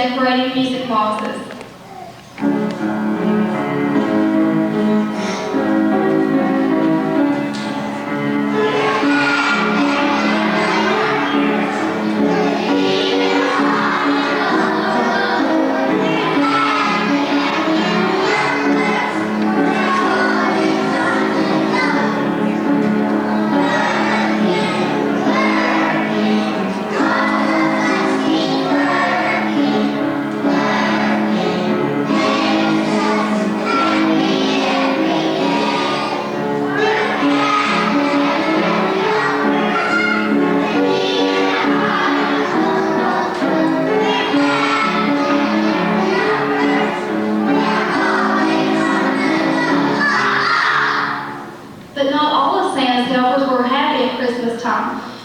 decorating music boxes.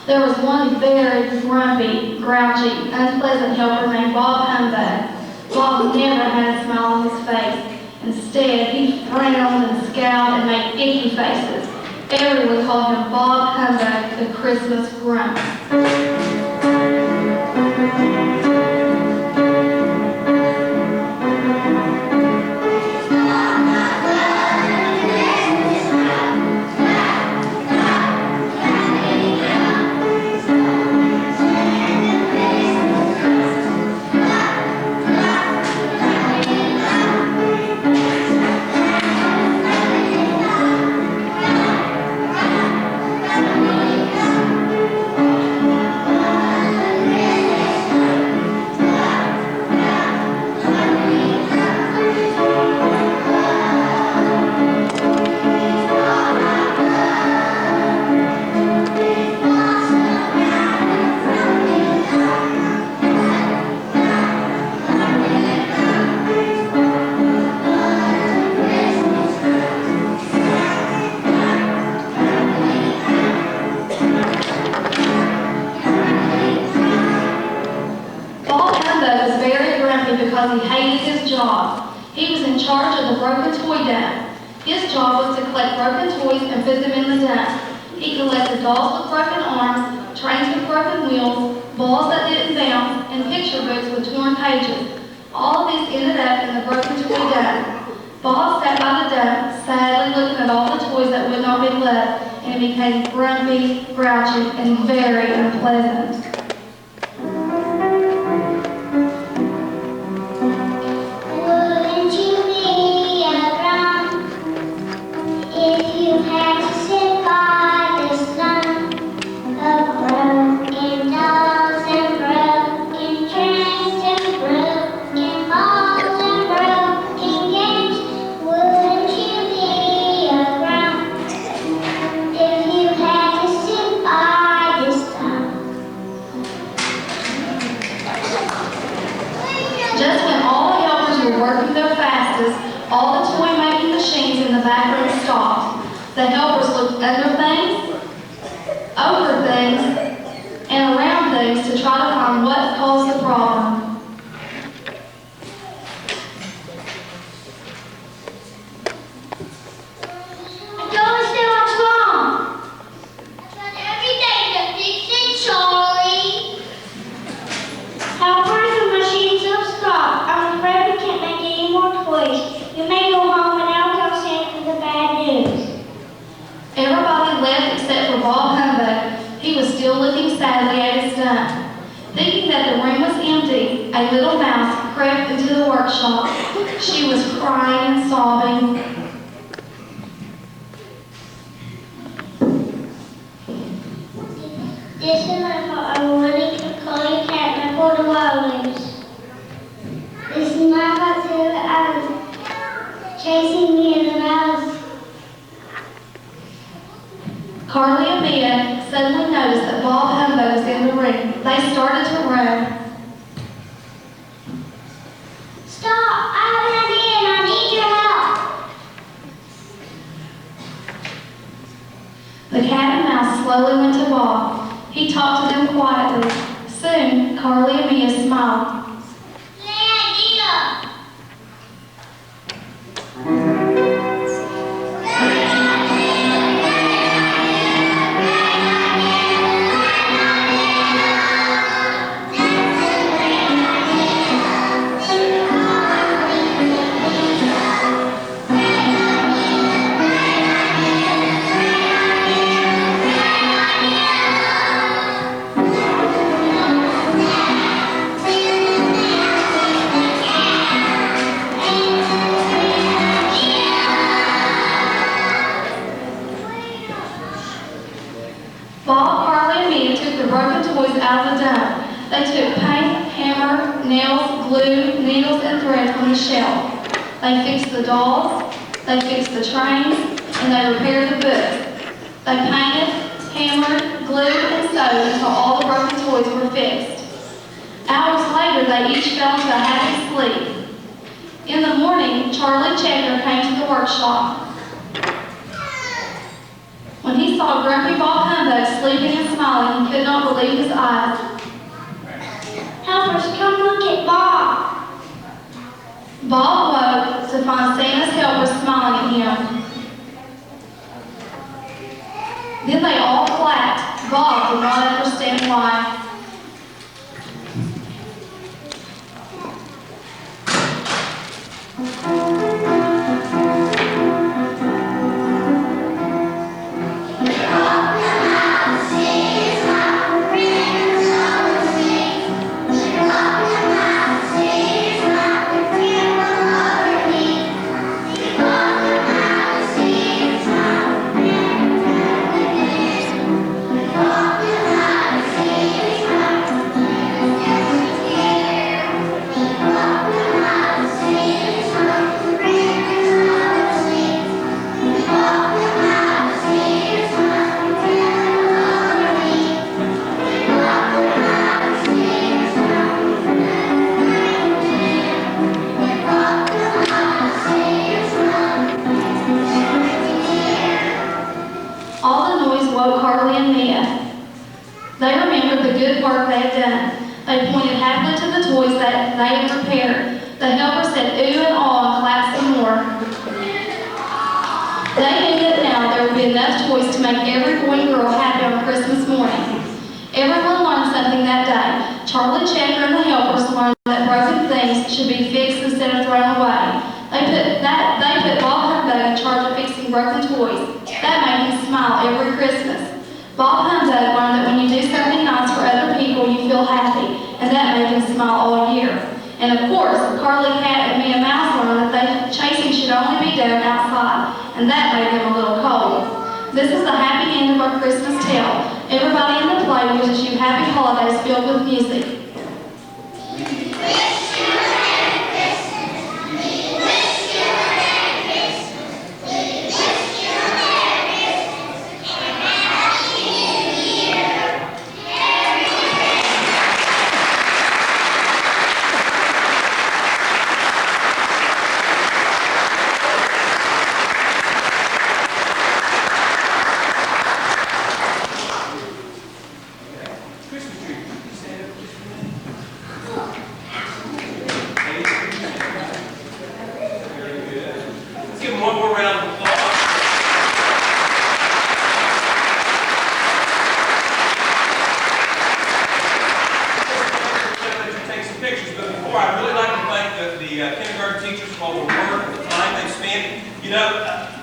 There was one very grumpy, grouchy, unpleasant helper named Bob Humbug. Bob never had a smile on his face. Instead, he frowned and scowled and made icky faces. Everyone called him Bob Humbug, the Christmas Grump. Because he hated his job. He was in charge of the broken toy dump. His job was to collect broken toys and put them in the dump. He collected dolls with broken arms, trains with broken wheels, balls that didn't bounce, and picture books with torn pages. All of these ended up in the broken toy dump. Bob sat by the dump, sadly looking at all the toys that would not be left, and he became grumpy, grouchy, and very unpleasant. All the toy-making machines in the back room stopped. The helpers looked under things, over things, and around things to try to find what caused the problem. I don't understand what's wrong. I tried every day to fix it, Charlie. Helpers and machines have stopped. I'm afraid we can't make any more toys. You may go home and I'll tell Santa the bad news. Everybody left except for Bob Humbug. He was still looking sadly at his dump. Thinking that the room was empty, a little mouse crept into the workshop. She was crying and sobbing. This is my fault. I'm wanting to call you cat and I pulled the wild loose. This is my fault too. Chasing me in the mouse. Carly and Mia suddenly noticed that Bob Humbug was in the room. They started to run. Stop! I have an idea and I need your help. The cat and mouse slowly went to Bob. He talked to them quietly. Soon, Carly and Mia smiled. glue, needles, and thread from the shelf. They fixed the dolls, they fixed the trains, and they repaired the books. They painted, hammered, glued, and sewed until all the broken toys were fixed. Hours later, they each fell into a happy sleep. In the morning, Charlie Checker came to the workshop. When he saw Grumpy Bob Humbug sleeping and smiling, he could not believe his eyes. Helpers, come look at Bob. Bob woke to find Santa's helpers smiling at him. Then they all clapped. Bob did not understand why. They pointed happily to the toys that they had prepared. The helpers said ooh and aw and clapped some more. They knew that now there would be enough toys to make every boy and girl happy on Christmas morning. Everyone learned something that day. Charlie Checker and the helpers learned that broken things should be fixed instead of thrown away. They put Bob Humbug in charge of fixing broken toys. That made him smile every Christmas. Bob Humbug learned that when you do something nice for other people, you feel happy, and that made him smile all year. And of course, Carly Cat and Mia Mouse learned that chasing should only be done outside, and that made them a little cold. This is the happy end of our Christmas tale. Everybody in the play wishes you happy holidays filled with music. Kindgergarten teachers for all the work and the time they spend. You know,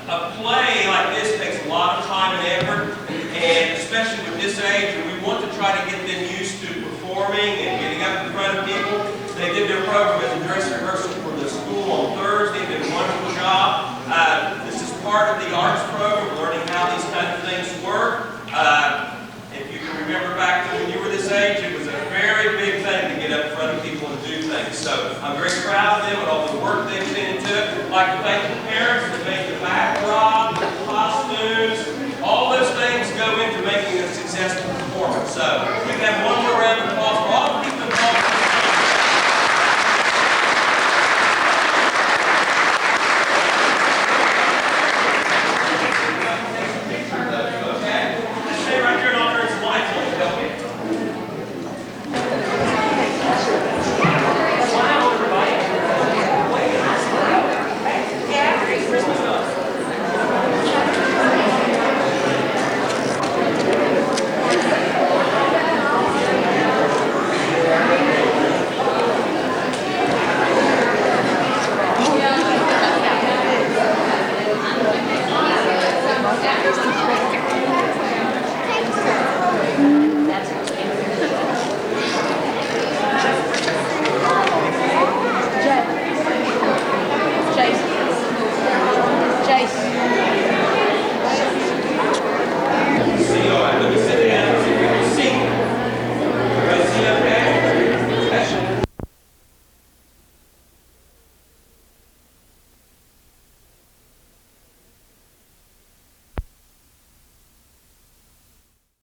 a play like this takes a lot of time and effort, and especially with this age, and we want to try to get them used to performing and getting up in front of people. They did their program as a dress rehearsal for the school on Thursday. They did a wonderful job. This is part of the arts program, learning how these kind of things work. If you can remember back to when you were this age, it was a very big thing to get up in front of people and do things. So I'm very proud of them and all the work they've put into it. I'd like to thank the parents that made the backdrop.